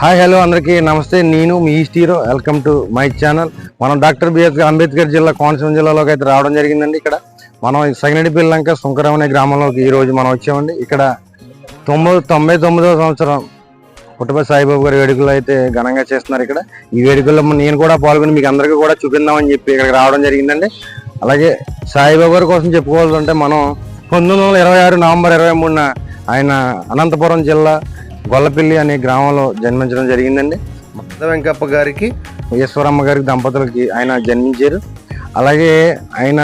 Hi hello అందరికీ నమస్తే. నేను మీ east hero. Welcome to my channel. మనం డాక్టర్ బిఆర్ అంబేద్కర్ జిల్లా కోనసీమ జిల్లాలోకి అయితే రావడం జరిగిందండి. ఇక్కడ మనం సగినడిపిల్లంక సుంకరం అనే గ్రామంలోకి ఈరోజు మనం వచ్చామండి. ఇక్కడ 99వ సంవత్సరం పుట్టపర్తి సాయిబాబు గారి వేడుకలు అయితే ఘనంగా చేస్తున్నారు. ఇక్కడ ఈ వేడుకల్లో నేను కూడా పాల్గొని మీకు అందరికీ కూడా చూపిందామని చెప్పి ఇక్కడికి రావడం జరిగిందండి. అలాగే సాయిబాబు గారి కోసం చెప్పుకోవాలంటే మనం 1926 నవంబర్ 23న ఆయన అనంతపురం జిల్లా గొల్లపల్లి అనే గ్రామంలో జన్మించడం జరిగిందండి. మద్ద వెంకప్ప గారికి, ఈశ్వరమ్మ గారికి దంపతులకి ఆయన జన్మించారు. అలాగే ఆయన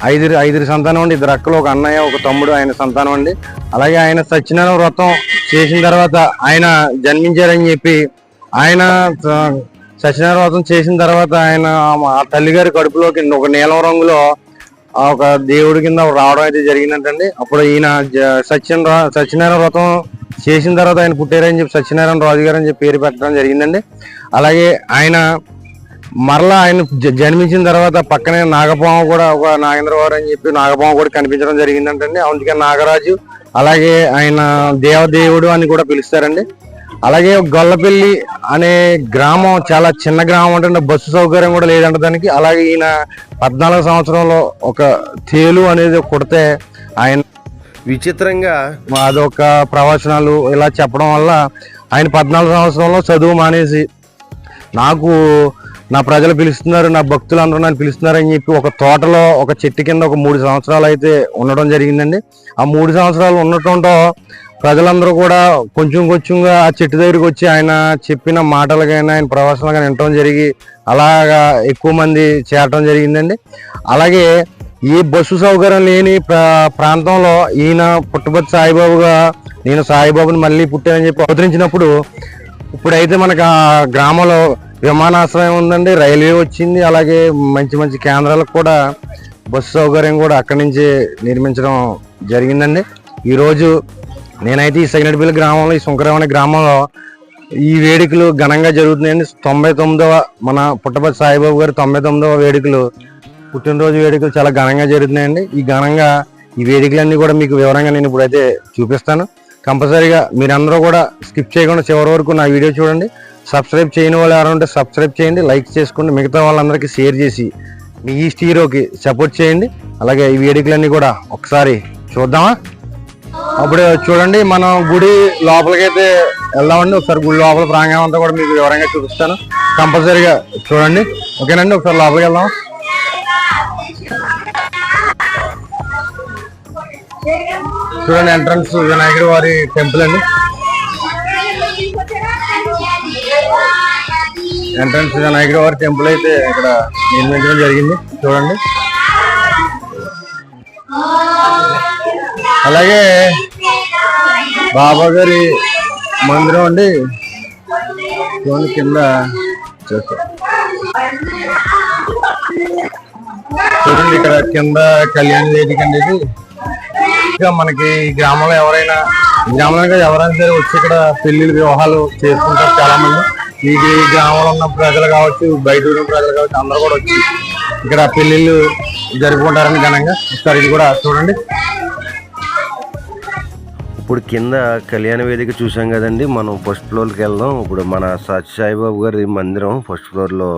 ఐదుగురు సంతానం అండి. 2 అక్కలు, 1 అన్నయ్య, 1 తమ్ముడు ఆయన సంతానం అండి. అలాగే ఆయన సత్యనారాయణ వ్రతం చేసిన తర్వాత ఆయన జన్మించారని చెప్పి ఆయన సత్యనారాయణ వ్రతం చేసిన తర్వాత ఆయన ఆ తల్లిగారి కడుపులోకి ఒక నీలం రంగులో ఒక దేవుడి కింద రావడం అయితే జరిగిందంటండి. అప్పుడు ఈయన సత్యనారాయణ వ్రతం చేసిన తర్వాత ఆయన పుట్టారని చెప్పి సత్యనారాయణ రాజు గారు అని చెప్పి పేరు పెట్టడం జరిగిందండి. అలాగే ఆయన మరలా ఆయన జన్మించిన తర్వాత పక్కనే నాగపాము కూడా, ఒక నాగేంద్రవారు అని చెప్పి నాగపాము కూడా కనిపించడం జరిగిందంటండి. అందుకే నాగరాజు, అలాగే ఆయన దేవదేవుడు అని కూడా పిలుస్తారండి. అలాగే గొల్లపల్లి అనే గ్రామం చాలా చిన్న గ్రామం అంటే బస్సు సౌకర్యం కూడా లేదంట దానికి. అలాగే ఈయన 14 సంవత్సరంలో ఒక తేలు అనేది కుడితే ఆయన విచిత్రంగా అదొక ప్రవచనాలు ఇలా చెప్పడం వల్ల ఆయన 14 సంవత్సరంలో చదువు మానేసి నా ప్రజలు పిలుస్తున్నారు, నా భక్తులు అందరూ నన్ను పిలుస్తున్నారు అని చెప్పి ఒక తోటలో ఒక చెట్టు కింద ఒక 3 సంవత్సరాలు అయితే ఉండడం జరిగిందండి. ఆ 3 సంవత్సరాలు ఉండటంతో ప్రజలందరూ కూడా కొంచెంగా ఆ చెట్టు దగ్గరికి వచ్చి ఆయన చెప్పిన మాటలుగానే ఆయన ప్రవచనాలు కానీ వినటం జరిగి అలాగా ఎక్కువ మంది చేరటం జరిగిందండి. అలాగే ఈ బస్సు సౌకర్యం లేని ప్రాంతంలో ఈయన పుట్టపర్తి సాయిబాబుగా నేను సాయిబాబుని మళ్ళీ పుట్టానని చెప్పి అవతరించినప్పుడు ఇప్పుడైతే మనకు ఆ గ్రామంలో విమానాశ్రయం ఉందండి, రైల్వే వచ్చింది. అలాగే మంచి కేంద్రాలకు కూడా బస్సు సౌకర్యం కూడా అక్కడి నుంచి నిర్మించడం జరిగిందండి. ఈరోజు నేనైతే ఈ సగినడిపల్లి గ్రామంలో, ఈ సుంకరం అనే గ్రామంలో ఈ వేడుకలు ఘనంగా జరుగుతున్నాయండి. 99వ మన పుట్టపర్తి సాయిబాబు గారి 99వ వేడుకలు, పుట్టినరోజు వేడుకలు చాలా ఘనంగా జరుగుతున్నాయండి. ఈ వేడుకలన్నీ కూడా మీకు వివరంగా నేను ఇప్పుడైతే చూపిస్తాను. కంపల్సరీగా మీరందరూ కూడా స్కిప్ చేయకుండా చివరి వరకు నా వీడియో చూడండి. సబ్స్క్రైబ్ చేయని వాళ్ళు ఎవరైనా ఉంటే సబ్స్క్రైబ్ చేయండి, లైక్ చేసుకోండి, మిగతా వాళ్ళందరికీ షేర్ చేసి మీ ఈస్ట్ హీరోకి సపోర్ట్ చేయండి. అలాగే ఈ వేడుకలన్నీ కూడా ఒకసారి చూద్దామా? అప్పుడు చూడండి, మనం గుడి లోపలికైతే వెళ్దామండి. ఒకసారి గుడి లోపల ప్రాంగణం అంతా కూడా మీకు వివరంగా చూపిస్తాను. కంపల్సరీగా చూడండి, ఓకేనండి? ఒకసారి లోపలికి వెళ్దాం. చూడండి, ఎంట్రన్స్ వినాయకుడి వారి టెంపుల్ అండి. ఎంట్రన్స్ వినాయకుడి వారి టెంపుల్ అయితే ఇక్కడ నిర్మించడం జరిగింది. చూడండి, అలాగే బాబా గారి మందిరం అండి. చూడండి, కింద చూడండి, ఇక్కడ కింద కళ్యాణ వేదిక అండి. ఇది ఇంకా మనకి ఈ గ్రామంలో ఎవరైనా సరే వచ్చి ఇక్కడ పెళ్లిళ్ళు, వివాహాలు చేసుకుంటారు చాలా మంది. ఈ గ్రామంలో ఉన్న ప్రజలు కావచ్చు, బయట ఉన్న ప్రజలు కావచ్చు, అందరూ కూడా వచ్చి ఇక్కడ పెళ్లిళ్ళు జరుపుకుంటారని ఘనంగా. ఒకసారి ఇది కూడా చూడండి. ఇప్పుడు కింద కళ్యాణ వేదిక చూసాం కదండి. మనం ఫస్ట్ ఫ్లోర్కి వెళ్దాం. ఇప్పుడు మన సత్య సాయిబాబు గారి మందిరం ఫస్ట్ ఫ్లోర్లో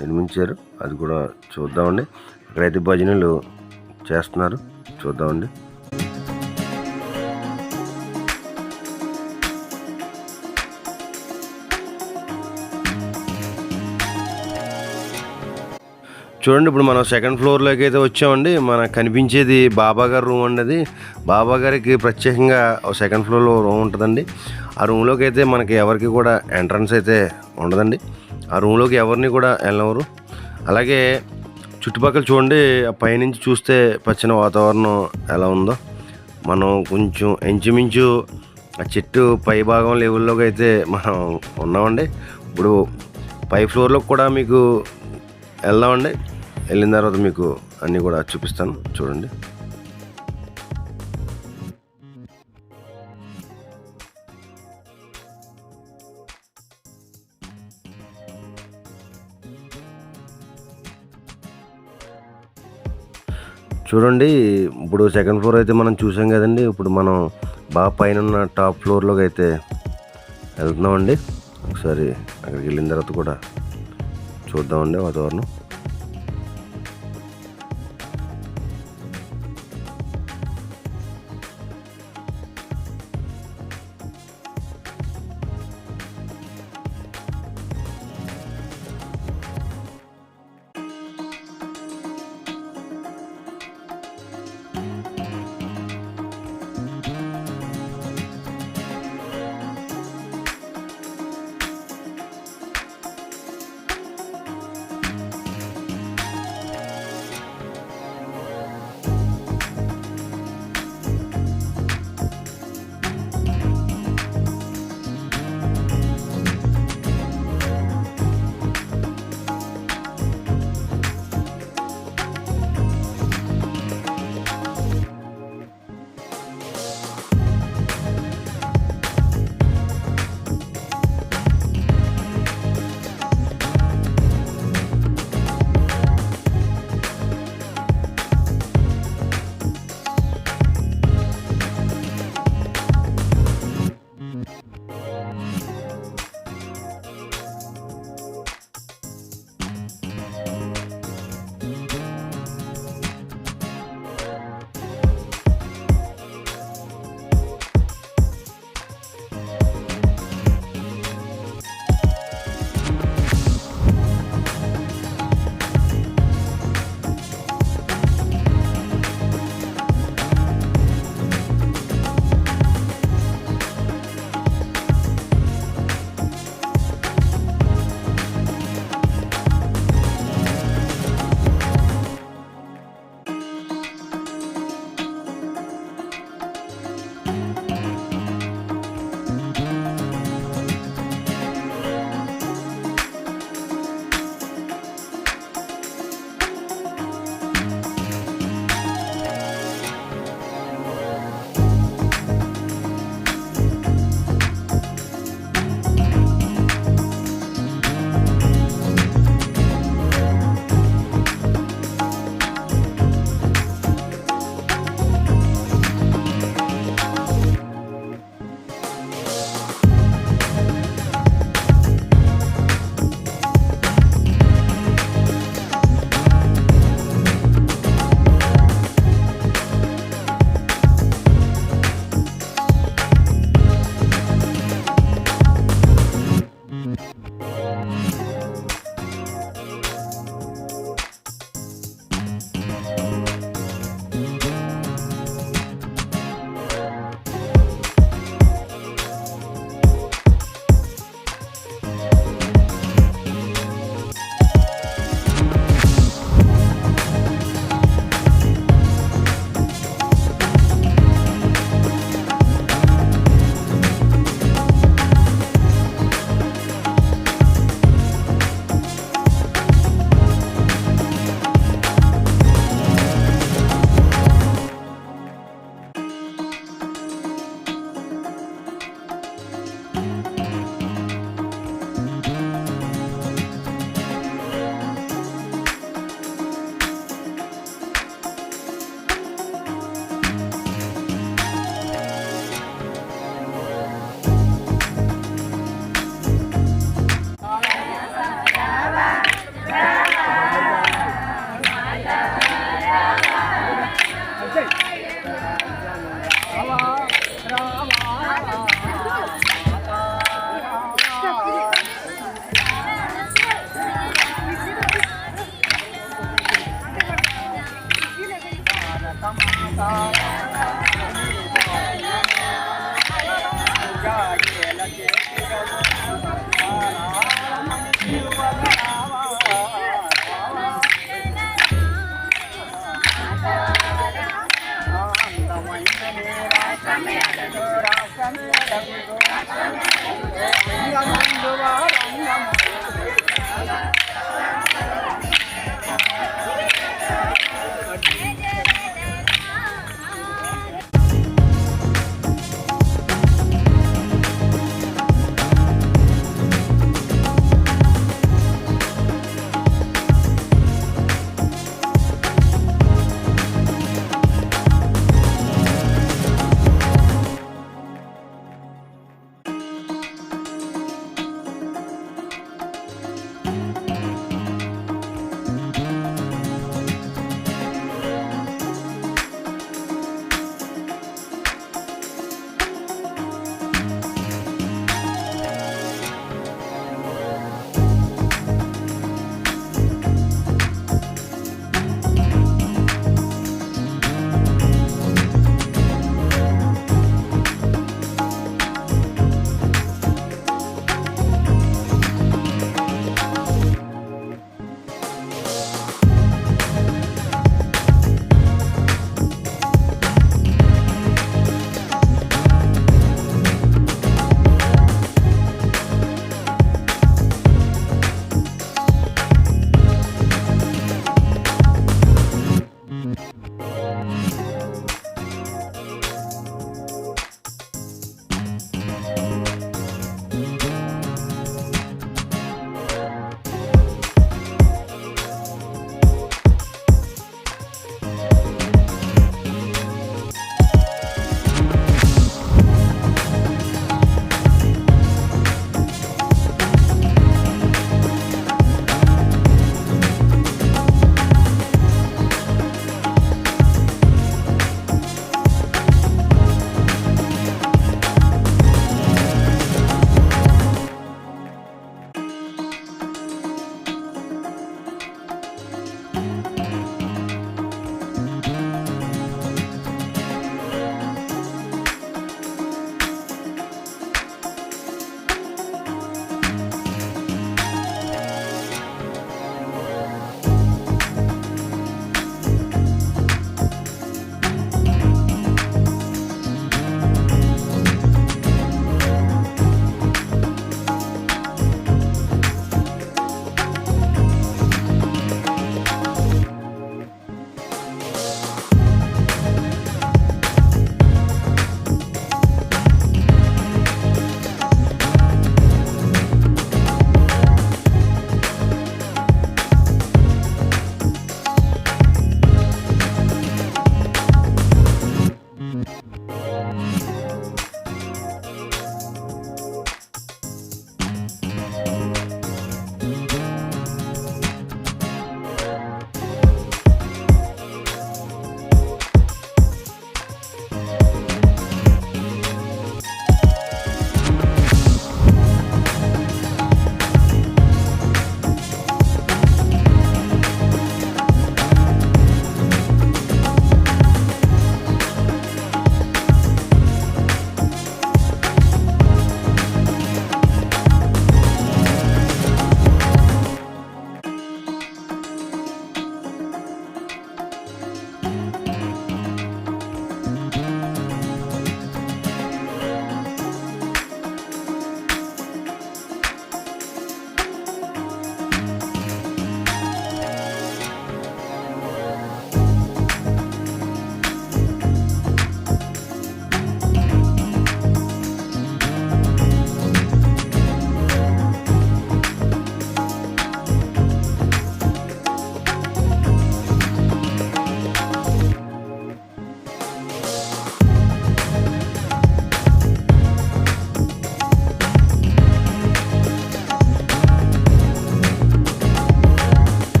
నిర్మించారు, అది కూడా చూద్దామండి. ఇక్కడైతే భజనలు చేస్తున్నారు, చూద్దామండి. చూడండి, ఇప్పుడు మనం 2nd ఫ్లోర్లోకి అయితే వచ్చామండి. మనకు కనిపించేది బాబా గారి రూమ్ అండి. అది బాబా గారికి ప్రత్యేకంగా 2nd ఫ్లోర్లో రూమ్ ఉంటుందండి. ఆ రూమ్లోకి అయితే మనకి ఎవరికి కూడా ఎంట్రన్స్ అయితే ఉండదండి. ఆ రూమ్లోకి ఎవరిని కూడా వెళ్ళవరు. అలాగే చుట్టుపక్కల చూడండి, పైనుంచి చూస్తే పచ్చని వాతావరణం ఎలా ఉందో. మనం కొంచెం ఇంచుమించు ఆ చెట్టు పై భాగం లెవెల్లోకి అయితే మనం ఉన్నామండి. ఇప్పుడు పై ఫ్లోర్లోకి కూడా మీకు వెళ్దామండి. వెళ్ళిన తర్వాత మీకు అన్నీ కూడా చూపిస్తాను, చూడండి. చూడండి, ఇప్పుడు 2nd ఫ్లోర్ అయితే మనం చూసాం కదండి. ఇప్పుడు మనం బాగా పైన ఉన్న టాప్ ఫ్లోర్లోకి అయితే వెళ్తున్నామండి. ఒకసారి అక్కడికి వెళ్ళిన తర్వాత కూడా చూద్దామండి వాతావరణం.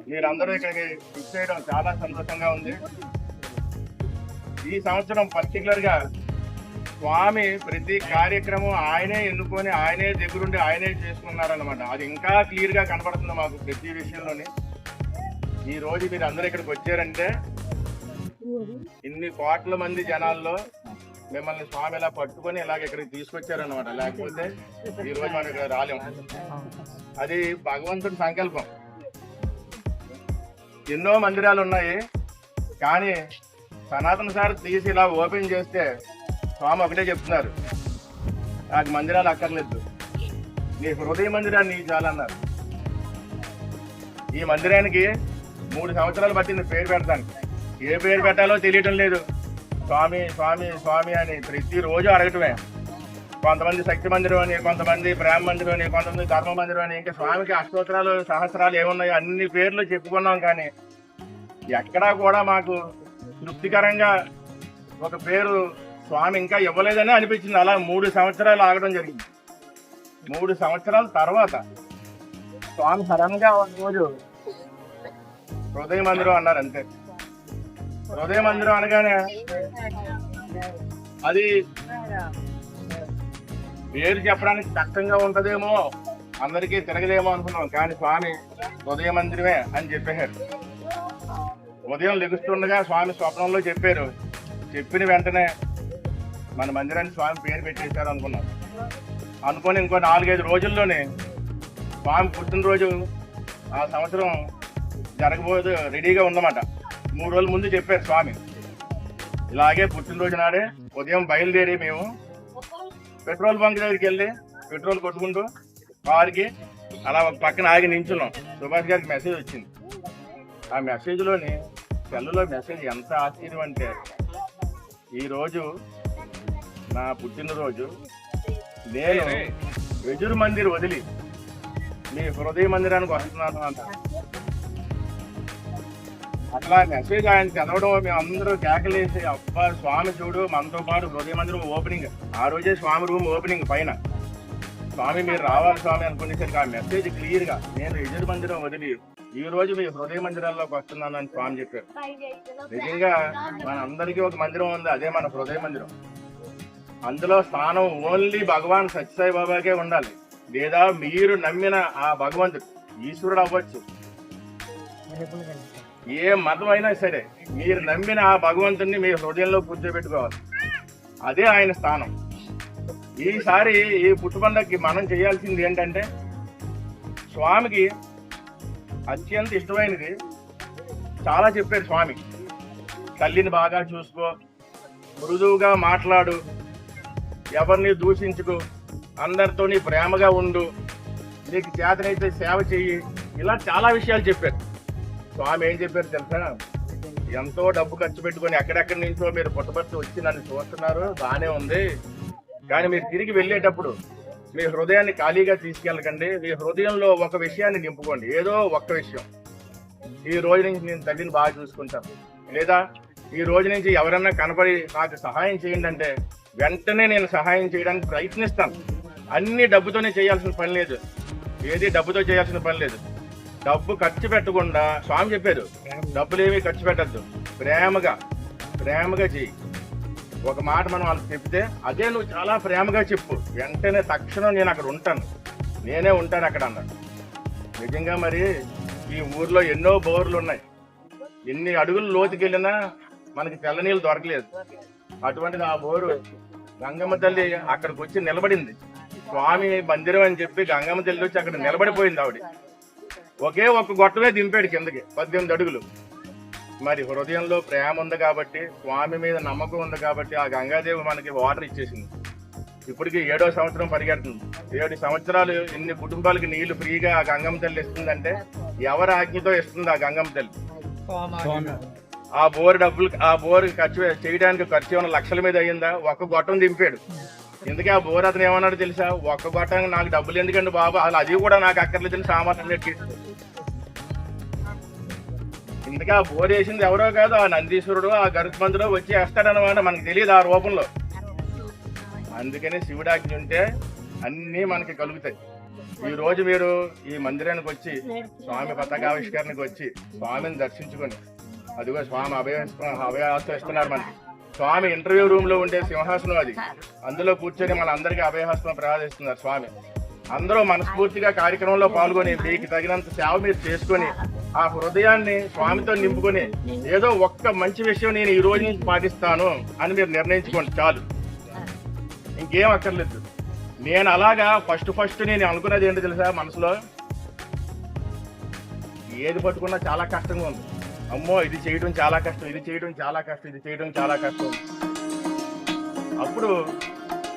మీరందరూ ఇక్కడికి ఇచ్చేయడం చాలా సంతోషంగా ఉంది. ఈ సంవత్సరం పర్టికులర్ గా స్వామి ప్రతి కార్యక్రమం ఆయనే ఎన్నుకొని ఆయనే దగ్గరుండి ఆయనే చేసుకున్నారనమాట. అది ఇంకా క్లియర్ గా కనపడుతుంది మాకు ప్రతి విషయంలోని. ఈ రోజు మీరు అందరూ ఇక్కడికి వచ్చారంటే ఇన్ని కోట్ల మంది జనాల్లో మిమ్మల్ని స్వామి ఇలా పట్టుకొని ఇలాగ ఇక్కడికి తీసుకొచ్చారనమాట. లేకపోతే ఈ రోజు మనం ఇక్కడ రాలేము. అది భగవంతుడి సంకల్పం. ఎన్నో మందిరాలు ఉన్నాయి, కానీ సనాతన సార్ తీసి ఇలా ఓపెన్ చేస్తే స్వామి ఒకటే చెప్తున్నారు, నాకు మందిరాలు అక్కర్లేదు, నీ హృదయ మందిరాన్ని నీకు చాలన్నారు. ఈ మందిరానికి 3 సంవత్సరాలు పట్టింది పేరు పెడతానికి. ఏ పేరు పెట్టాలో తెలియటం లేదు. స్వామి స్వామి స్వామి అని ప్రతిరోజు అడగటమే. కొంతమంది శక్తి మందిరం అని, కొంతమంది ప్రేమ మందిరం అని, కొంతమంది ధర్మ మందిరం అని, ఇంకా స్వామికి అష్టోత్తరాలు సహస్రాలు ఏమున్నాయో అన్ని పేర్లు చెప్పుకున్నాం, కానీ ఎక్కడా కూడా మాకు తృప్తికరంగా ఒక పేరు స్వామి ఇంకా ఇవ్వలేదని అనిపించింది. అలా 3 సంవత్సరాలు ఆగడం జరిగింది. 3 సంవత్సరాల తర్వాత స్వామి సడన్గా ఒక రోజు హృదయ మందిరం అన్నారు. అంతే. హృదయ మందిరం అనగానే అది పేరు చెప్పడానికి కష్టంగా ఉంటదేమో, అందరికీ తిరగదేమో అనుకున్నాం, కానీ స్వామి హృదయ మందిరమే అని చెప్పేశారు. ఉదయం లెగుస్తుండగా స్వామి స్వప్నంలో చెప్పారు. చెప్పిన వెంటనే మన మందిరాన్ని స్వామి పేరు పెట్టేశారు అనుకున్నాం. అనుకొని ఇంకో 4-5 రోజుల్లోనే స్వామి పుట్టినరోజు ఆ సంవత్సరం జరగబోదు రెడీగా ఉందన్నమాట. 3 రోజుల ముందు చెప్పారు స్వామి. ఇలాగే పుట్టినరోజు నాడే ఉదయం బయలుదేరి మేము పెట్రోల్ బంక్ దగ్గరికి వెళ్ళి పెట్రోల్ కొట్టుకుంటూ కారుకి అలా పక్కన ఆగి నించున్నాం. సుభాష్ గారికి మెసేజ్ వచ్చింది. ఆ మెసేజ్లోని సెల్లులో మెసేజ్ ఎంత ఆశ్చర్యం అంటే, ఈరోజు నా పుట్టినరోజు, నేను యజుర్ మందిర్ వదిలి మీ హృదయ మందిరానికి వస్తున్నాను అంట. అట్లా మెసేజ్ ఆయన చదవడం మేము అందరూ కేకలేసి, అబ్బా స్వామి చూడు మనతో పాటు హృదయ మందిరం ఓపెనింగ్. ఆ రోజే స్వామి రూమ్ ఓపెనింగ్ పైన. స్వామి మీరు రావాలి స్వామి అనుకునేసరికి ఆ మెసేజ్ క్లియర్ గా, నేను యజుర్ మందిరం వదిలి ఈ రోజు మీ హృదయ మందిరాల్లోకి వస్తున్నాను అని స్వామి చెప్పారు. నిజంగా మన అందరికీ ఒక మందిరం ఉంది, అదే మన హృదయ మందిరం. అందులో స్థానం ఓన్లీ భగవాన్ సత్యసాయి బాబాకే ఉండాలి. లేదా మీరు నమ్మిన ఆ భగవంతుడు, ఈశ్వరుడు అవ్వచ్చు, ఏ మతం అయినా సరే, మీరు నమ్మిన ఆ భగవంతుడిని మీ హృదయంలో కూర్చోబెట్టుకోవాలి. అదే ఆయన స్థానం. ఈసారి ఈ పుట్టుబండకి మనం చేయాల్సింది ఏంటంటే, స్వామికి అత్యంత ఇష్టమైనది చాలా చెప్పారు స్వామి. తల్లిని బాగా చూసుకో, మృదువుగా మాట్లాడు, ఎవరిని దూషించుకో, అందరితోని ప్రేమగా ఉండు, నీకు చేతనైతే సేవ చెయ్యి, ఇలా చాలా విషయాలు చెప్పారు. స్వామి ఏం చెప్పారు తెలుసా, ఎంతో డబ్బు ఖర్చు పెట్టుకొని ఎక్కడెక్కడి నుంచో మీరు పుట్టబట్టి వచ్చి నన్ను చూస్తున్నారు, బాగానే ఉంది, కానీ మీరు తిరిగి వెళ్ళేటప్పుడు మీ హృదయాన్ని ఖాళీగా తీసుకెళ్ళకండి. మీ హృదయంలో ఒక విషయాన్ని నింపుకోండి, ఏదో ఒక్క విషయం. ఈ రోజు నుంచి నేను తల్లిని బాగా చూసుకుంటాను, లేదా ఈ రోజు నుంచి ఎవరన్నా కనపడి నాకు సహాయం చేయండి అంటే వెంటనే నేను సహాయం చేయడానికి ప్రయత్నిస్తాను. అన్ని డబ్బుతోనే చేయాల్సిన పని లేదు, ఏది డబ్బుతో చేయాల్సిన పని లేదు. డబ్బు ఖర్చు పెట్టకుండా స్వామి చెప్పారు, డబ్బులేమీ ఖర్చు పెట్టద్దు, ప్రేమగా చెయ్యి. ఒక మాట మనం వాళ్ళకి చెప్తే అదే నువ్వు చాలా ప్రేమగా చెప్పు, వెంటనే తక్షణం నేను అక్కడ ఉంటాను, నేనే ఉంటాను అక్కడ అన్నాడు. నిజంగా మరి ఈ ఊర్లో ఎన్నో బోర్లు ఉన్నాయి, ఎన్ని అడుగులు లోతుకెళ్ళినా మనకి తెల్లనీళ్ళు దొరకలేదు. అటువంటిది ఆ బోరు గంగమ్మ తల్లి అక్కడికి వచ్చి నిలబడింది. స్వామి మందిరం అని చెప్పి గంగమ్మ తల్లి వచ్చి అక్కడ నిలబడిపోయింది. ఆవిడ ఒకే ఒక్క గొట్టమే దింపాడు కిందకి 18 అడుగులు. మరి హృదయంలో ప్రేమ ఉంది కాబట్టి, స్వామి మీద నమ్మకం ఉంది కాబట్టి ఆ గంగాదేవి మనకి వాటర్ ఇచ్చేసింది. ఇప్పటికి 7వ సంవత్సరం పరిగెడుతుంది. 7 సంవత్సరాలు ఇన్ని కుటుంబాలకి నీళ్లు ఫ్రీగా ఆ గంగమ్మ తల్లి ఇస్తుందంటే ఎవరి ఆజ్ఞతో ఇస్తుంది ఆ గంగమ్మ తల్లి. ఆ బోరు ఖర్చు చేయడానికి ఖర్చు ఏమైనా లక్షల మీద అయ్యిందా? ఒక్క గొట్టం దింపాడు. ఎందుకే ఆ బోర్ అతను ఏమన్నాడు తెలుసా, ఒక్క గొట్టం నాకు డబ్బులు ఎందుకండి బాబు, అసలు అది కూడా నాకు అక్కర్లేదని సామర్థ్యం ఎక్కిస్తుంది. ఇందుకే ఆ బోర్ వేసింది ఎవరో కాదు, ఆ నందీశ్వరుడు ఆ గరుత్మంతుడు వచ్చి వేస్తాడనమాట, మనకు తెలియదు ఆ రూపంలో. అందుకని శివుడాజ్ఞ ఉంటే అన్నీ మనకి కలుగుతాయి. ఈ రోజు మీరు ఈ మందిరానికి వచ్చి స్వామి పతాకావిష్కరణకి వచ్చి స్వామిని దర్శించుకొని, అదిగో స్వామి అభయహస్తం ఇస్తున్నారు మనకి. స్వామి ఇంటర్వ్యూ రూమ్ లో ఉండే సింహాసనం అది, అందులో కూర్చొని మన అందరికీ అభయహస్తం ప్రసాదిస్తున్నారు స్వామి. అందరూ మనస్ఫూర్తిగా కార్యక్రమంలో పాల్గొని మీకు తగినంత సేవ మీరు చేసుకొని ఆ హృదయాన్ని స్వామితో నింపుకొని ఏదో ఒక్క మంచి విషయం నేను ఈ రోజు నుంచి పాటిస్తాను అని మీరు నిర్ణయించుకోండి చాలు, ఇంకేం అక్కర్లేదు. నేను అలాగా ఫస్ట్ నేను అనుకున్నది ఏంటో తెలుసా, మనసులో ఏది పట్టుకున్నా చాలా కష్టంగా ఉంది. అమ్మో ఇది చేయడం చాలా కష్టం, ఇది చేయడం చాలా కష్టం, ఇది చేయడం చాలా కష్టం. అప్పుడు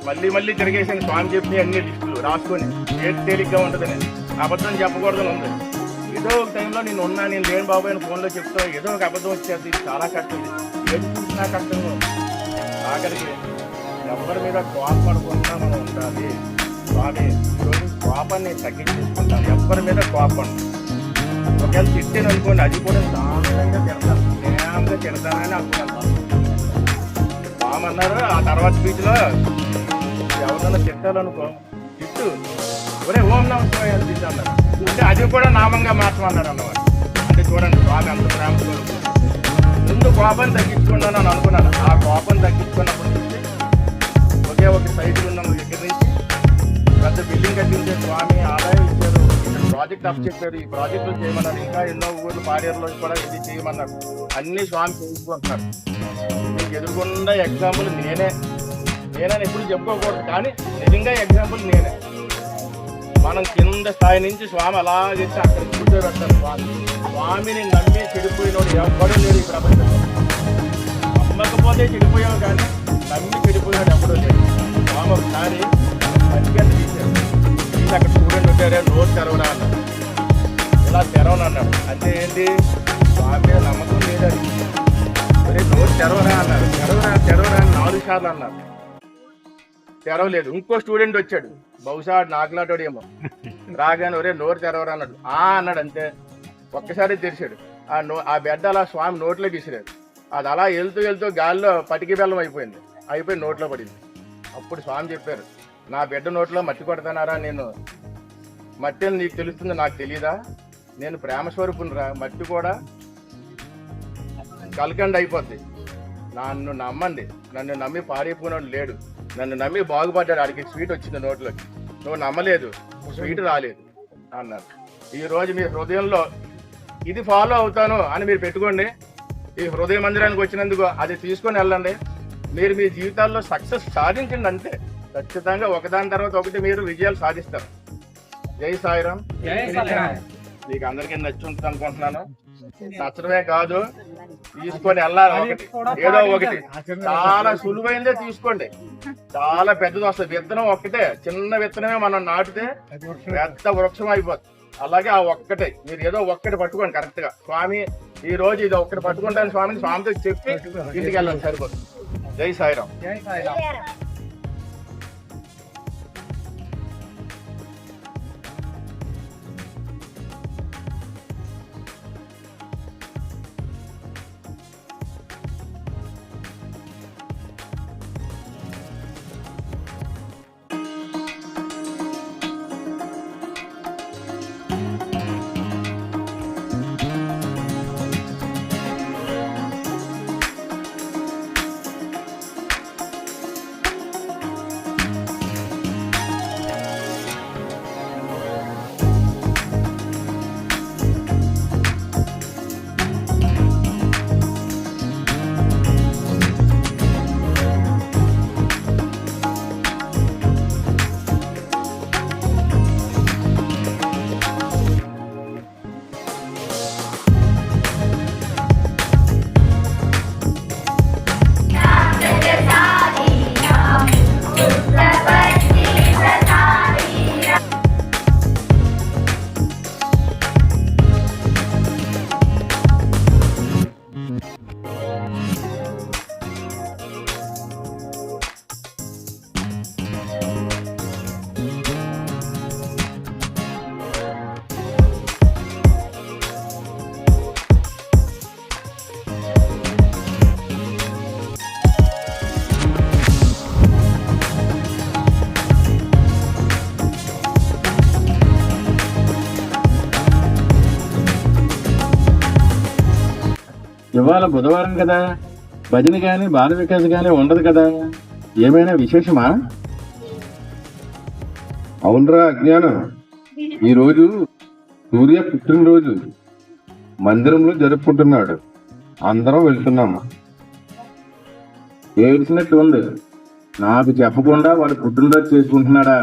మళ్ళీ తిరిగేసాను స్వామి చెప్పిన అన్ని లిస్టులు రాసుకొని ఏది తేలిగ్గా ఉంటుందని, అబద్ధం చెప్పకూడదని ఉంది. ఏదో ఒక టైంలో నేను లేని బాబు అని ఫోన్లో చెప్తా ఏదో ఒక అబద్ధం వచ్చేది, చాలా కష్టం, ఏది చూసినా కష్టంగా ఉంది. ఆఖరికి ఎవరి మీద కోపడకుండా మనం ఉండాలి. స్వామి ఈరోజు కోపాన్ని తగ్గించుకుంటాను, ఎవరి మీద కోపం. ఒకవేళ తిట్టాను అనుకోండి, అది కూడా శాంతంగా తిడతాను, స్నేహంగా తిడతానని అనుకున్నాను. స్వామి అన్నారు ఆ తర్వాత స్పీచ్లో, ఎవరన్నా తిట్టాలనుకో తిట్టు, ఒరే ఓం నమః శివాయ అని తిట్టు అన్నారు. అంటే అది కూడా నామంగా మార్చమన్నారు అన్నమాట. అంటే చూడండి స్వామి అంత ప్రేమతో ముందు కోపాన్ని తగ్గించుకున్నాను అని అనుకున్నాను. ఆ కోపం తగ్గించుకున్నప్పుడు నుంచి ఒకే ఒక సైట్ ఉన్నాం దగ్గర నుంచి పెద్ద బిల్డింగ్ కట్టించే స్వామి ఆదాయం ఇచ్చారు. ఇక్కడ ప్రాజెక్ట్ అప్ చెప్పారు, ఈ ప్రాజెక్టులు చేయమన్నారు. ఇంకా ఎన్నో ఊర్లు పాడేరులో కూడా ఇది చేయమన్నారు. అన్ని స్వామి చేసుకుంటున్నారు. మీకు ఎదుర్కొన్న ఎగ్జాంపుల్ నేనని ఎప్పుడు చెప్పుకోకూడదు, కానీ నిజంగా ఎగ్జాంపుల్ నేనే. మనం కింద స్థాయి నుంచి స్వామి అలాగైతే అక్కడ కూర్చోబెడతారు. స్వామిని నమ్మి చెడిపోయినోడు ఎవ్వడూ లేడు ఈ ప్రపంచంలో. నమ్మకపోతే చెడిపోయావు, కానీ నమ్మి చెడిపోయినాడు ఎప్పుడూ లేడు. స్వామి ఒకసారి మంచిగా తీశారు, తీసి అక్కడ స్టూడెంట్ ఉంటారే నోరు తెరవరా అన్నాడు. ఇలా తెరవనన్నాడు. అంటే ఏంటి, స్వామి మీద నమ్మకం లేదని. మరి నోరు తెరవరా అన్నారు. తెరవరా అని 4 సార్లు అన్నారు, తెరవలేదు. ఇంకో స్టూడెంట్ వచ్చాడు, బహుశా నాకులాటోడేమో, రాగానే ఒరే నోరు తెరవరా అన్నాడు. అన్నాడు అంతే. ఒక్కసారి తెరిచాడు. ఆ బెడ్ అలా స్వామి నోట్లోకి విసిరాడు. అది అలా వెళ్తూ గాల్లో పటికి బెల్లం అయిపోయి నోట్లో పడింది. అప్పుడు స్వామి చెప్పారు, నా బిడ్డ నోట్లో మట్టి కొడతానారా, నేను మట్టి అని నీకు తెలుస్తుంది, నాకు తెలీదా, నేను ప్రేమ స్వరూపునిరా, మట్టి కూడా కలకండి అయిపోద్ది. నన్ను నమ్మండి, నన్ను నమ్మి పారిపోయినోడు లేడు, నన్ను నమ్మి బాగుపడ్డాడు, ఆడికి స్వీట్ వచ్చింది నోట్లోకి, నువ్వు నమ్మలేదు, స్వీట్ రాలేదు అన్నారు. ఈరోజు మీ హృదయంలో ఇది ఫాలో అవుతాను అని మీరు పెట్టుకోండి. ఈ హృదయ మందిరానికి వచ్చినందుకు అది తీసుకొని వెళ్ళండి. మీరు మీ జీవితాల్లో సక్సెస్ సాధించండి అంతే. ఖచ్చితంగా ఒకదాని తర్వాత ఒకటి మీరు విజయాలు సాధిస్తారు. జై సాయిరామ్. మీకు అందరికీ నచ్చి ఉంటుంది అనుకుంటున్నాను. నచ్చడమే కాదు, తీసుకొని వెళ్ళాలి. ఒకటి ఏదో ఒకటి చాలా సులువైందే తీసుకోండి, చాలా పెద్దది వస్తుంది. విత్తనం ఒక్కటే, చిన్న విత్తనమే మనం నాటితే పెద్ద వృక్షం అయిపోతుంది. అలాగే ఆ ఒక్కటే మీరు ఏదో ఒక్కటి పట్టుకోండి కరెక్ట్ గా. స్వామి ఈ రోజు ఇది ఒక్కటి పట్టుకుంటాను స్వామితో చెప్పి ఇంటికి వెళ్ళాలి, సరిపోతుంది. జై సాయిరామ్. ఇవాళ బుధవారం కదా, భజన గాని బాల వికాస్ గాని ఉండదు కదా, ఏమైనా విశేషమా? అవునరా అజ్ఞానం, ఈరోజు సూర్య పుట్టినరోజు మందిరంలో జరుపుకుంటున్నాడు. అందరం వెళ్తున్నాము. ఏడ్చినట్టు ఉంది. నాకు చెప్పకుండా వాడు పుట్టినరోజు చేసుకుంటున్నాడా?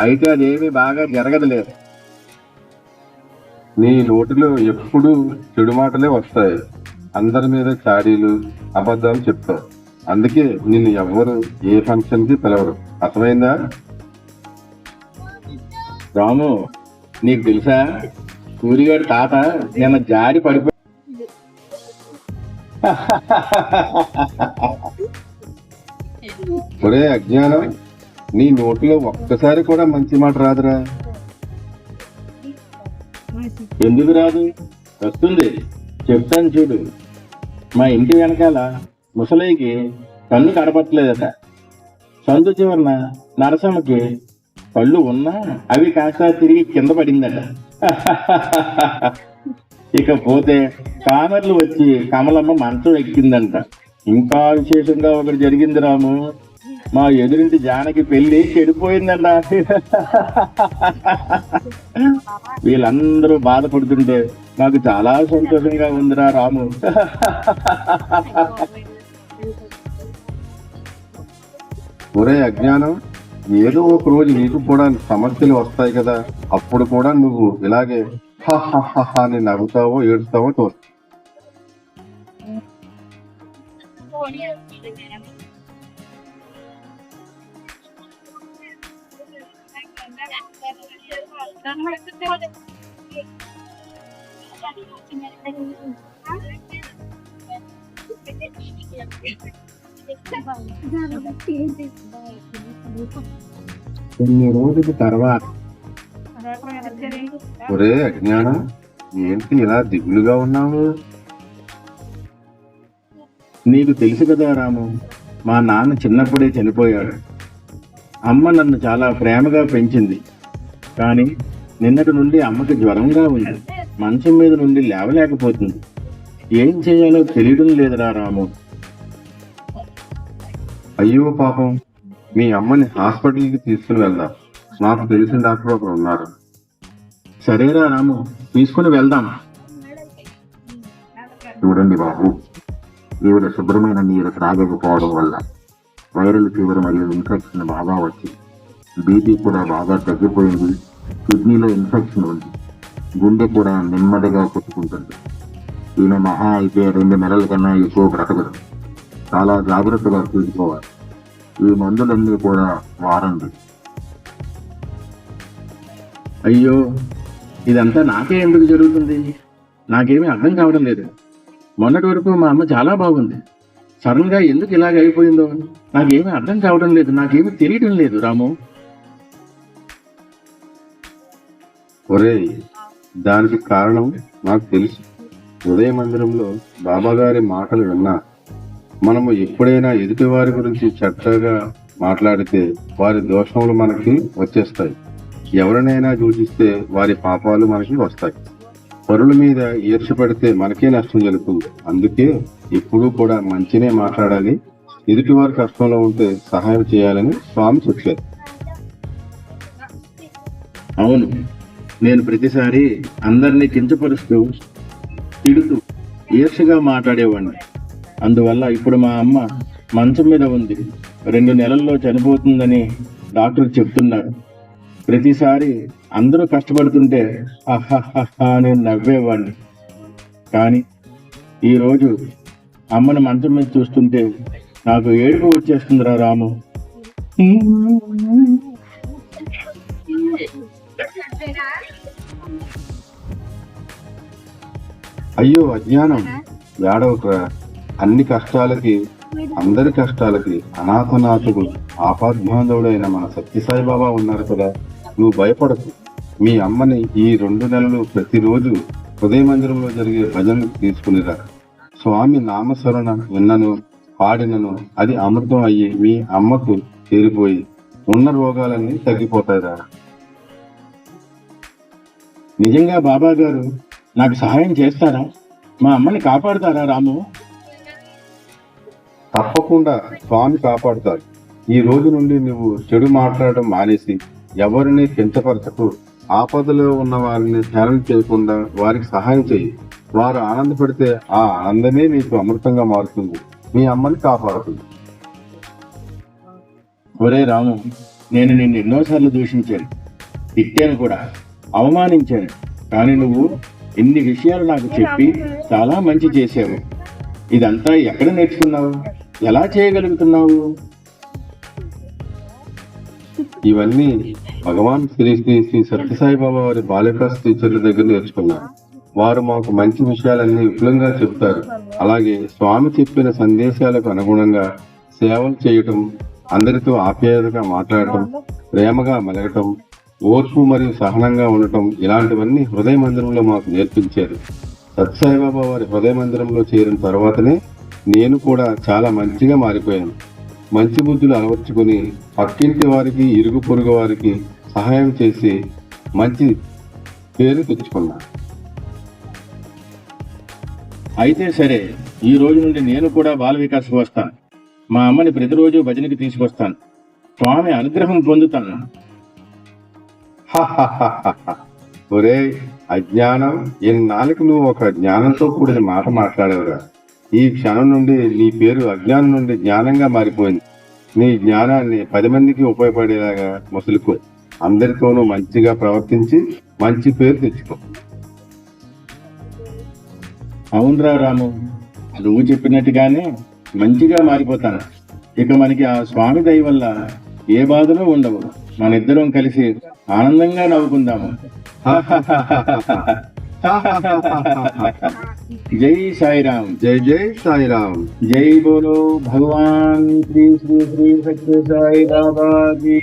అయితే అదేమి బాగా జరగదులే. నీ నోటిలో ఎప్పుడూ చెడు మాటలే వస్తాయి. అందరి మీద చాడీలు, అబద్ధాలు చెప్తావు. అందుకే నిన్ను ఎవ్వరు ఏ ఫంక్షన్ కి పిలవరు. అర్థమైందా? రాము, నీకు తెలుసా, సూర్యగాడి తాత నిన్న జారి పడిపోయి ఒరే అజ్ఞానం, నీ నోటిలో ఒక్కసారి కూడా మంచి మాట రాదురా. ఎందుకు రాదు? వస్తుంది, చెప్తాను చూడు. మా ఇంటి వెనకాల ముసలికి కన్ను కనపట్లేదట. సందు చివరన నరసమ్మకి కళ్ళు ఉన్నా అవి కాస్త తిరిగి కింద పడిందట. ఇకపోతే కామెర్లు వచ్చి కమలమ్మ మంచం ఎక్కిందంట. ఇంకా విశేషంగా ఒకటి జరిగింది రాము, మా ఎదురింటి జానకి పెళ్లి చెడిపోయిందంట. వీళ్ళందరూ బాధపడుతుంటే నాకు చాలా సంతోషంగా ఉందిరా రాము. ఒరే అజ్ఞానం, ఏదో ఒక రోజు నీకు కూడా సమస్యలు వస్తాయి కదా, అప్పుడు కూడా నువ్వు ఇలాగే అని నవ్వుతావో ఏడుస్తావో చూస్తా. కొన్ని రోజుల తర్వాత ఒరే అజ్ఞానం, ఏంటి ఇలా దిగులుగా ఉన్నావు? నీకు తెలుసు కదా రాము, మా నాన్న చిన్నప్పుడే చనిపోయాడు. అమ్మ నన్ను చాలా ప్రేమగా పెంచింది. కానీ నిన్నటి నుండి అమ్మకి జ్వరంగా ఉంది. మంచం మీద నుండి లేవలేకపోతుంది. ఏం చేయాలో తెలియడం లేదురా రాము. అయ్యో పాపం, మీ అమ్మని హాస్పిటల్కి తీసుకుని వెళ్దాం. నాకు తెలిసిన డాక్టర్ ఒకరు ఉన్నారు. సరేరా రాము, తీసుకుని వెళ్దాం. చూడండి బాబు, ఈవిడ శుభ్రమైన నీరు త్రాగకపోవడం వల్ల వైరల్ ఫీవర్ మరియు ఇన్ఫెక్షన్ బాగా వచ్చి బీపీ కూడా బాగా తగ్గిపోయింది. కిడ్నీలో ఇన్ఫెక్షన్ ఉంది. గుండె కూడా నెమ్మదిగా కొట్టుకుంటుంది. ఈమె మహా అయితే 2 నెలల కన్నా ఎక్కువ బ్రతకదు. చాలా జాగ్రత్తగా చూసుకోవాలి. ఈ మందులన్నీ కూడా వాడండి. అయ్యో, ఇదంతా నాకే ఎందుకు జరుగుతుంది? నాకేమీ అర్థం కావడం లేదు. మొన్నటి వరకు మా అమ్మ చాలా బాగుంది. సడన్ గా ఎందుకు ఇలాగ అయిపోయిందో నాకేమీ అర్థం కావడం లేదు. నాకేమీ తెలియడం లేదు రాము. ఒరేయ్, దానికి కారణం నాకు తెలుసు. ఉదయ మందిరంలో బాబా గారి మాటలు విన్నా. మనము ఎప్పుడైనా ఎదుటి వారి గురించి చక్కగా మాట్లాడితే వారి దోషములు మనకి వచ్చేస్తాయి. ఎవరినైనా దూషిస్తే వారి పాపాలు మనకి వస్తాయి. పరుల మీద ఈర్ష్య పడితే మనకే నష్టం జరుగుతుంది. అందుకే ఎప్పుడూ కూడా మంచినే మాట్లాడాలి. ఎదుటి వారి కష్టంలో ఉంటే సహాయం చేయాలని స్వామి చెప్పారు. అవును, నేను ప్రతిసారి అందరినీ కించపరుస్తూ తిడుతూ ఈర్ష్యగా మాట్లాడేవాడిని. అందువల్ల ఇప్పుడు మా అమ్మ మంచం మీద ఉంది. 2 నెలల్లో చనిపోతుందని డాక్టర్ చెప్తున్నాడు. ప్రతిసారి అందరూ కష్టపడుతుంటే అని నవ్వేవాడిని. కానీ ఈరోజు అమ్మని మంచం మీద చూస్తుంటే నాకు ఏడుపు వచ్చేస్తుందిరా రాము. అయ్యో అజ్ఞానం, ఏడవకురా. అన్ని కష్టాలకి, అందరి కష్టాలకి అనాథనాథుడు, ఆపద్బాంధవుడైన మన సత్యసాయి బాబా ఉన్నారు కదా. నువ్వు భయపడకు. మీ అమ్మని ఈ 2 నెలలు ప్రతిరోజు హృదయ మందిరంలో జరిగే భజనకు తీసుకునిరా. స్వామి నామస్మరణ విన్నను పాడినను అది అమృతం అయ్యి మీ అమ్మకు చేరిపోయి ఉన్న రోగాలన్నీ తగ్గిపోతాయిరా. నిజంగా బాబా గారు నాకు సహాయం చేస్తారా? మా అమ్మని కాపాడుతారా రాము? తప్పకుండా స్వామి కాపాడుతారు. ఈ రోజు నుండి నువ్వు చెడు మాట్లాడడం మానేసి ఎవరిని కించపరచకు. ఆపదలో ఉన్న వారిని హేళన చేయకుండా వారికి సహాయం చేయి. వారు ఆనందపడితే ఆ ఆనందమే నీకు అమృతంగా మారుతుంది. మీ అమ్మని కాపాడుతుంది. ఒరే రాము, నేను నిన్ను ఎన్నోసార్లు దూషించాను, తిట్టాను కూడా, అవమానించాను. కానీ నువ్వు ఇన్ని విషయాలు నాకు చెప్పి చాలా మంచి చేసావు. ఇదంతా ఎక్కడ నేర్చుకున్నావు? ఎలా చేయగలుగుతున్నావు? ఇవన్నీ భగవాన్ శ్రీ శ్రీ శ్రీ సత్యసాయిబాబా వారి బాలికా టీచర్ల దగ్గర నేర్చుకున్నాను. వారు మాకు మంచి విషయాలన్నీ విపులంగా చెప్తారు. అలాగే స్వామి చెప్పిన సందేశాలకు అనుగుణంగా సేవలు చేయటం, అందరితో ఆప్యాయతగా మాట్లాడటం, ప్రేమగా మెలగటం, ఓర్పు మరియు సహనంగా ఉండటం, ఇలాంటివన్నీ హృదయ మందిరంలో మాకు నేర్పించారు. సత్యసాయిబాబా వారి హృదయ మందిరంలో చేరిన తర్వాతనే నేను కూడా చాలా మంచిగా మారిపోయాను. మంచి బుద్ధులు అలవర్చుకుని పక్కింటి వారికి, ఇరుగు పొరుగు వారికి సహాయం చేసి మంచి పేరు తెచ్చుకున్నాను. అయితే సరే, ఈ రోజు నుండి నేను కూడా బాల వికాస్కి వస్తాను. మా అమ్మని ప్రతిరోజు భజనకి తీసుకొస్తాను. స్వామి అనుగ్రహం పొందుతాను. ఒరే అజ్ఞానం, ఎన్నాళ్ళకి నువ్వు ఒక జ్ఞానంతో కూడిన మాట మాట్లాడేవురా. ఈ క్షణం నుండి నీ పేరు అజ్ఞానం నుండి జ్ఞానంగా మారిపోయింది. నీ జ్ఞానాన్ని 10 మందికి ఉపయోగపడేలాగా మసులుకో. అందరితోనూ మంచిగా ప్రవర్తించి మంచి పేరు తెచ్చుకో. అవునరా రాము, నువ్వు చెప్పినట్టుగానే మంచిగా మారిపోతాను. ఇక మనకి ఆ స్వామి దయ వల్ల ఏ బాధలు ఉండవు. మనిద్దరం కలిసి ఆనందంగా నవ్వుకుందాము. జై సాయిరామ్. జై జై సాయిరామ్. జై బోలో భగవాన్ శ్రీ శ్రీ శ్రీ సత్య సాయి బాబా జీ.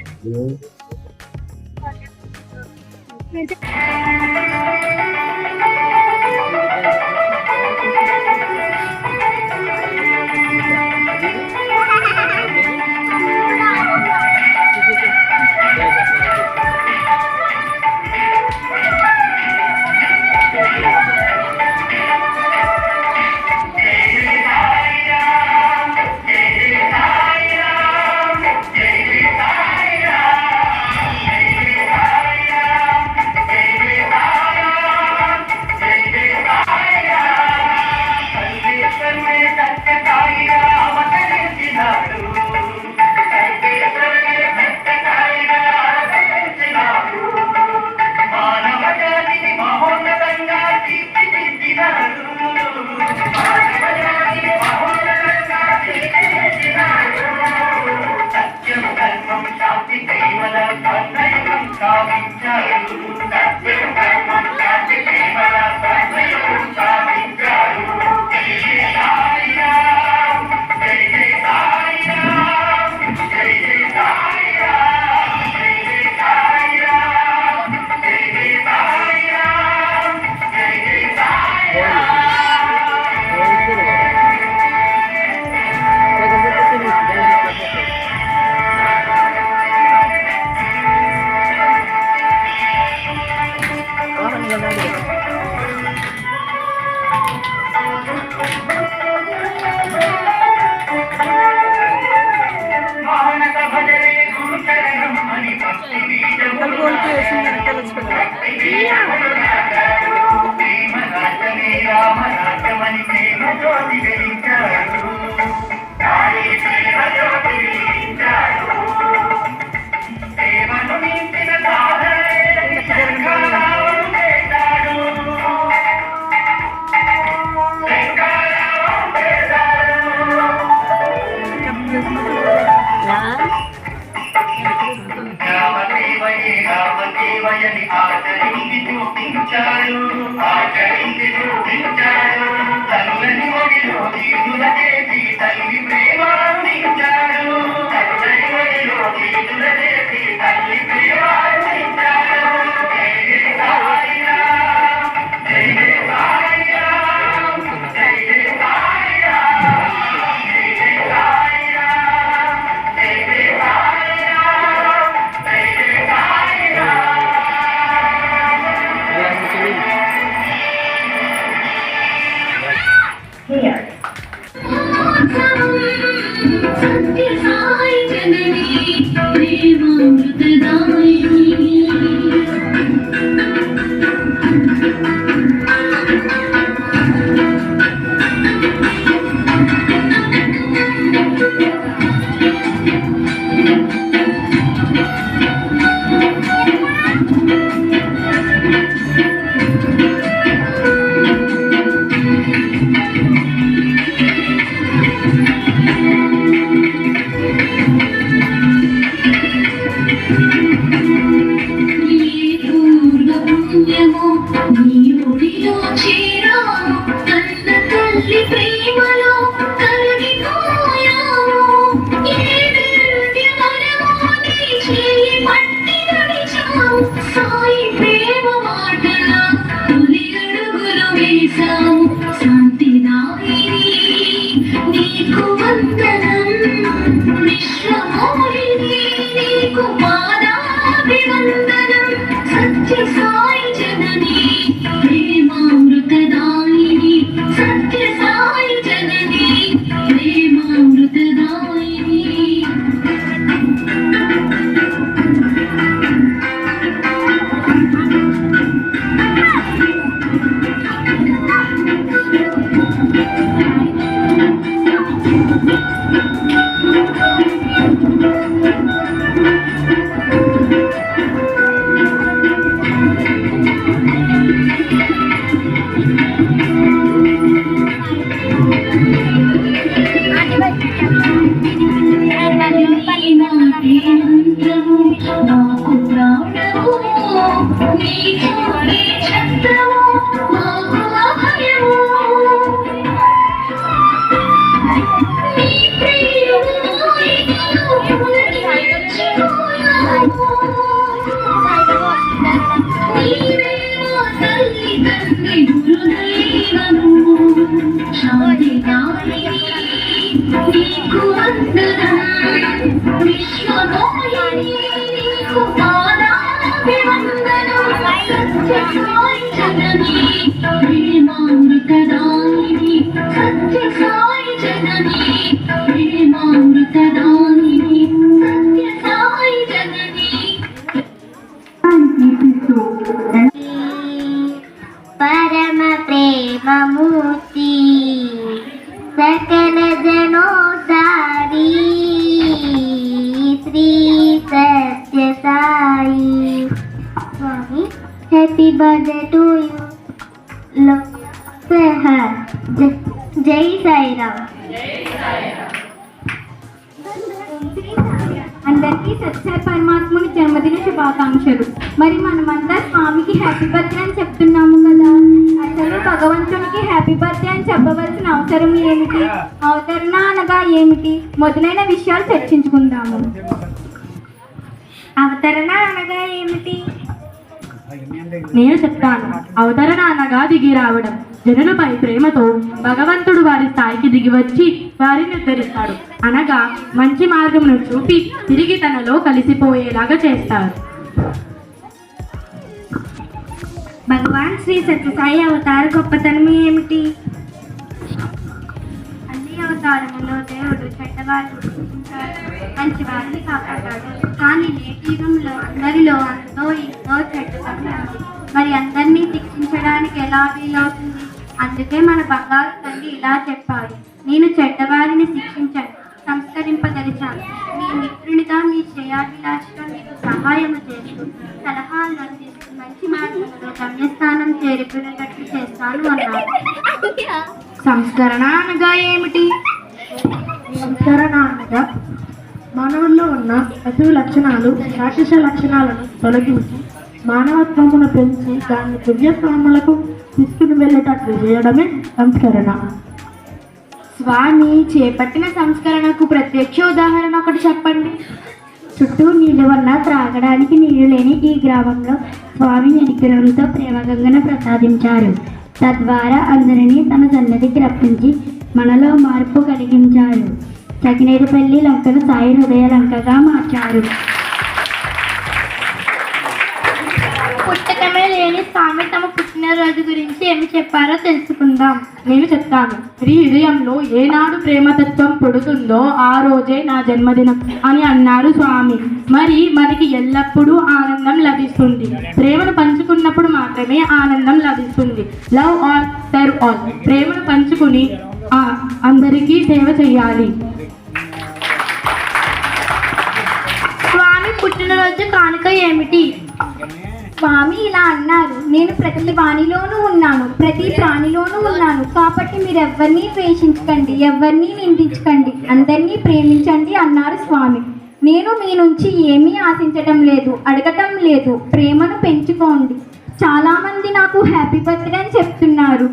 పరమ ప్రేమమూర్తి సకల జనోదారి శ్రీ సత్య సాయి స్వామి హ్యాపీ బర్త్డే టు యూ జై సాయిరామ్. అందరికీ సత్య పరమాత్ముని జన్మదిన శుభాకాంక్షలు. మరి మనమంతా స్వామికి హ్యాపీ బర్త్డే అని చెప్తున్నాము కదా, అసలు భగవంతునికి హ్యాపీ బర్త్డే అని చెప్పవలసిన అవసరం ఏమిటి, అవతరణ అనగా ఏమిటి మొదలైన విషయాలు చర్చించుకుందాము. అవతరణ అనగా ఏమిటి? నేను చెప్తాను. అవతరణ అనగా దిగి రావడం. జనులపై ప్రేమతో భగవంతుడు వారి స్థాయికి దిగి వచ్చి వారిని ఉద్ధరిస్తాడు. అనగా మంచి మార్గమును చూపి తిరిగి తనలో కలిసిపోయేలాగా చేస్తారు. భగవాన్ శ్రీ సత్యసాయి అవతార గొప్పతనం ఏమిటి? అన్ని అవతారములో దేవుడు చెడ్డవారిని రక్షించాడు, మంచివారిని కాపాడాడు. కానీ నేటి యుగంలో అందరిలో అంతో ఇంతో చెడ్డతనం ఉంది. మరి అందరినీ శిక్షించడానికి ఎలా వీలవుతుంది? అందుకే మన బంగారు తల్లి ఇలా చెప్పాడు, నేను చెడ్డవారిని శిక్షించాను, సంస్కరింపదలిచాను. మీ మిత్రునిగా మీ శ్రేయాభిలాషగా మీకు సహాయము చేస్తూ సలహాలు అందిస్తూ మంచి మార్గంలో గమ్యస్థానం చేరుకునేటట్లు చేస్తాను అన్నారు. సంస్కరణ అనగా ఏమిటి? సంస్కరణ అనగా మానవుల్లో ఉన్న పశువు లక్షణాలు రాక్షస లక్షణాలను తొలగించి మానవత్వమును పెంచి దాన్ని దివ్యస్వాములకు తీసుకుని వెళ్ళేటట్లు చేయడమే సంస్కరణ. స్వామి చేపట్టిన సంస్కరణకు ప్రత్యక్ష ఉదాహరణ ఒకటి చెప్పండి. చుట్టూ నీళ్లు వల్ల త్రాగడానికి నీళ్లు లేని ఈ గ్రామంలో స్వామి ఎనికిరలతో ప్రేమగంగను ప్రసాదించారు. తద్వారా అందరినీ తన సన్నిధికి రప్పించి మనలో మార్పు కలిగించారు. సకినేటిపల్లి లంకను సాయి హృదయ లంకగా మార్చారు. పుస్తకమే లేని స్వామి తమ పుట్టినరోజు గురించి ఏమి చెప్పారో తెలుసుకుందాం. నేను చెప్తాను. స్త్రీ హృదయంలో ఏనాడు ప్రేమతత్వం పుడుతుందో ఆ రోజే నా జన్మదినం అని అన్నారు స్వామి. మరి మనకి ఎల్లప్పుడూ ఆనందం లభిస్తుంది. ప్రేమను పంచుకున్నప్పుడు మాత్రమే ఆనందం లభిస్తుంది. Love all serve all. ప్రేమను పంచుకుని అందరికీ సేవ చేయాలి. స్వామి పుట్టినరోజు కానుక ఏమిటి? స్వామి ఇలా అన్నారు, నేను ప్రతి వాణిలోనూ ఉన్నాను, ప్రతి ప్రాణిలోనూ ఉన్నాను. కాబట్టి మీరు ఎవరిని ద్వేషించకండి, ఎవరిని నిందించకండి, అందరినీ ప్రేమించండి అన్నారు స్వామి. నేను మీ నుంచి ఏమీ ఆశించటం లేదు, అడగటం లేదు. ప్రేమను పెంచుకోండి. చాలామంది నాకు హ్యాపీ బర్త్డే అని చెప్తున్నారు.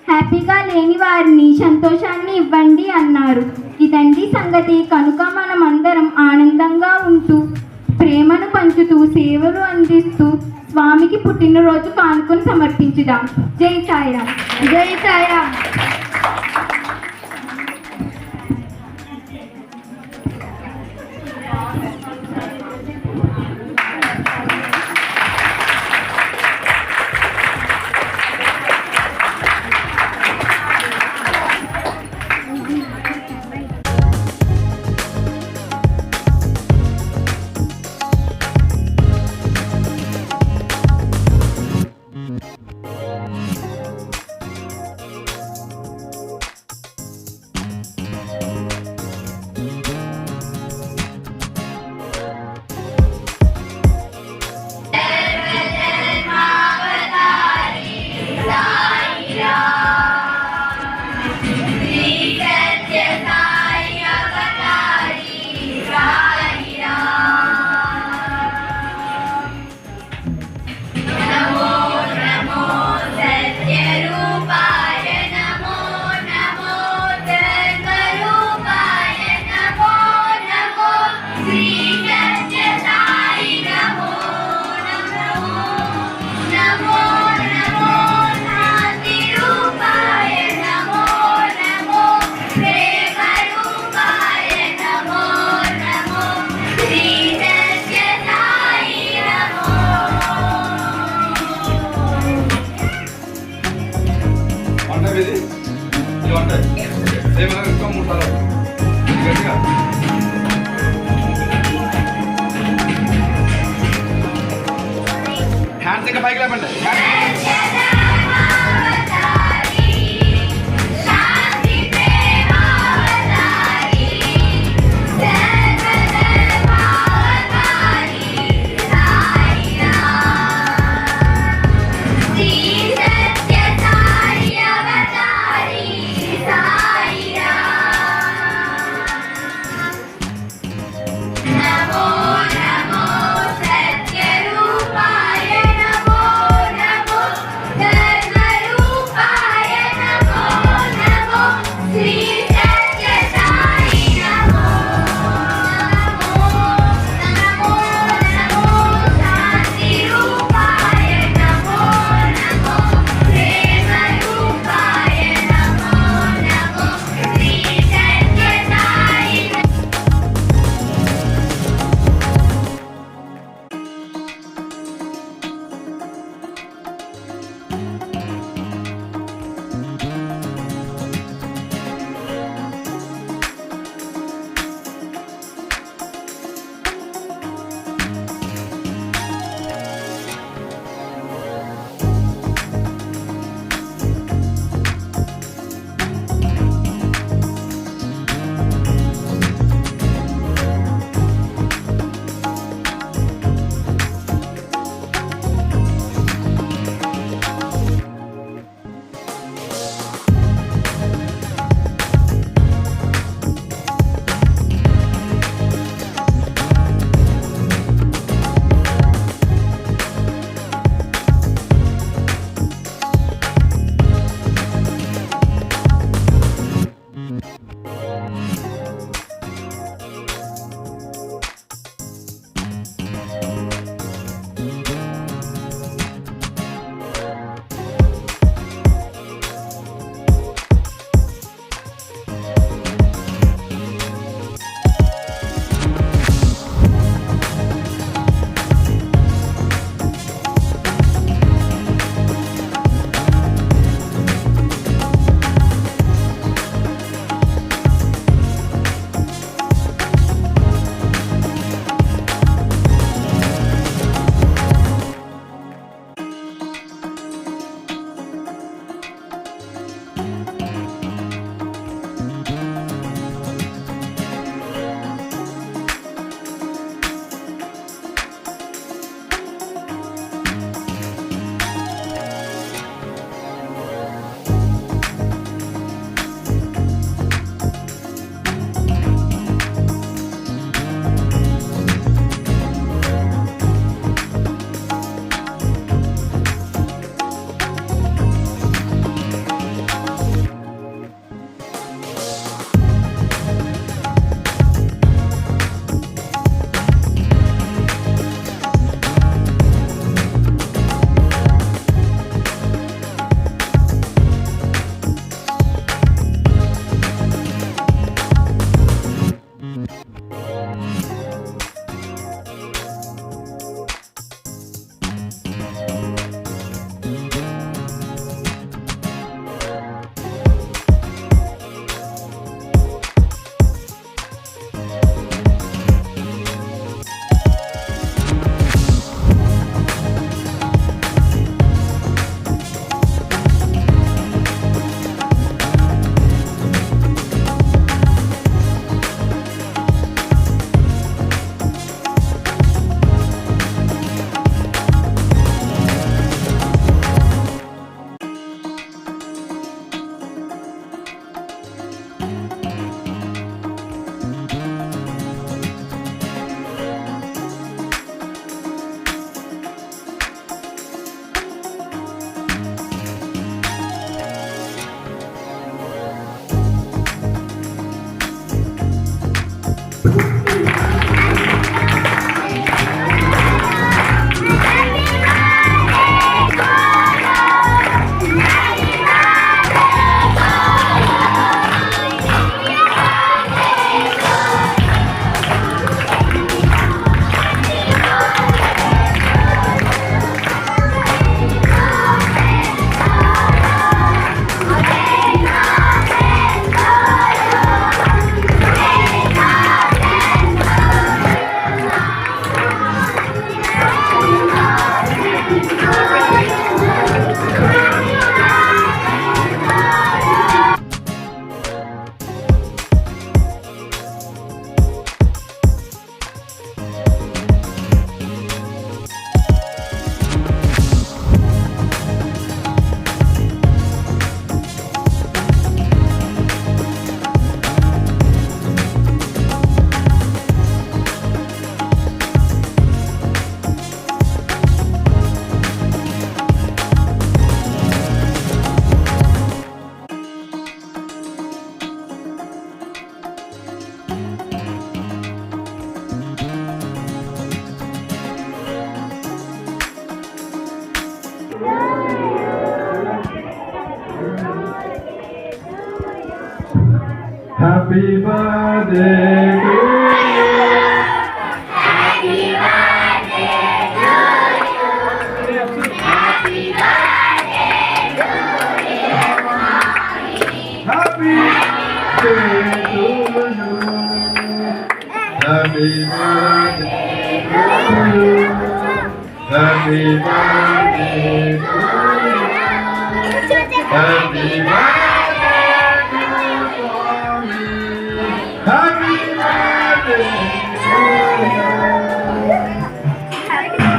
హ్యాపీగా లేని వారిని సంతోషాన్ని ఇవ్వండి అన్నారు. ఇదండి సంగతి. కనుక మనం అందరం ఆనందంగా ఉంటూ ప్రేమను పంచుతూ సేవలు అందిస్తూ స్వామికి పుట్టినరోజు కానుకొని సమర్పించుదాం. జై సాయిరామ్. జై సాయిరామ్.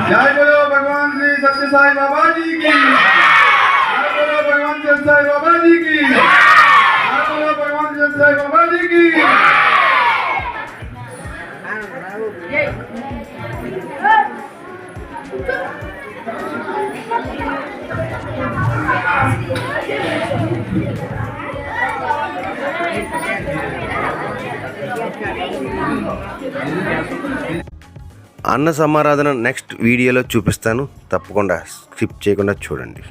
जय बोलो भगवान श्री सत्य साई बाबा जी की। जय बोलो भगवान श्री साई बाबा जी की। जय बोलो भगवान श्री साई बाबा जी की। అన్న సమారాధన నెక్స్ట్ వీడియోలో చూపిస్తాను, తప్పకుండా స్కిప్ చేయకుండా చూడండి.